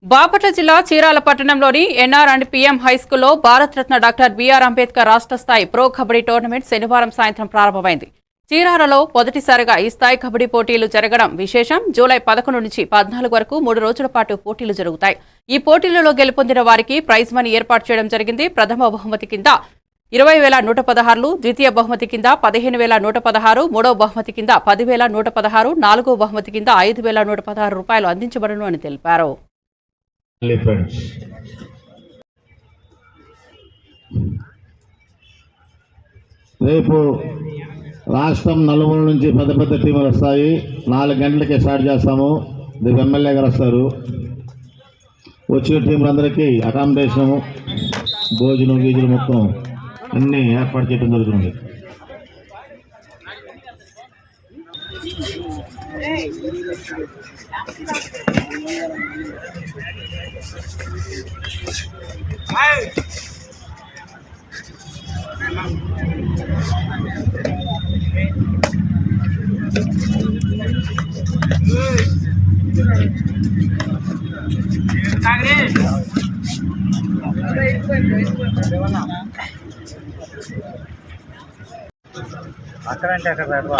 బాపట్ల జిల్లా చీరాల పట్టణంలోని NR and PM హైస్కూల్లో భారతరత్న డాక్టర్ బిఆర్ అంబేద్కర్ రాష్ట్ర స్థాయి ప్రో కబడ్డీ టోర్నమెంట్ శనివారం సాయంత్రం ప్రారంభమైంది. చీరాలలో మొదటిసారిగా ఈ స్థాయి కబడ్డీ పోటీలు జరగడం విశేషం. జూలై 11 నుంచి 14 వరకు 3 రోజుల పాటు పోటీలు జరుగుతాయి. ఈ పోటీలలో గెలుపొందిన వారికి ప్రైజ్ మనీ ఏర్పాటు చేయడం జరిగింది. ప్రథమ బహుమతి కింద 20,116, ద్వితీయ బహుమతి కింద 15,116, మూడవ బహుమతి కింద 10,116, నాలుగవ బహుమతి కింద 5,116 రూపాయలు అందించబడను అని తెలిపారు. రేపు రాష్ట్రం నలుమూల నుంచి పెద్ద పెద్ద టీములు వస్తాయి. 4 గంటలకి స్టార్ట్ చేస్తాము. రేపు ఎమ్మెల్యే గారు వస్తారు. వచ్చిన టీములందరికీ అకామిడేషను, భోజనం గీజులు మొత్తం అన్నీ ఏర్పాటు చేయడం జరుగుతుంది. అక్కడంటే అక్కడ పెడవా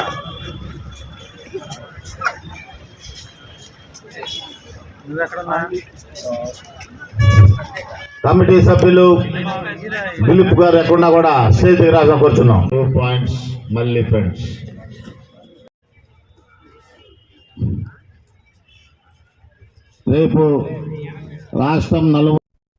నువ్వెక్కడున్నా కమిటీ సభ్యులు దిలీప్ గారు ఎక్కడున్నా కూడా స్టేజ్ దగ్గర రాజా కూర్చున్నాం. 2 పాయింట్స్ మళ్ళీ ఫ్రెండ్స్. రేపు రాష్ట్రం నలుమూల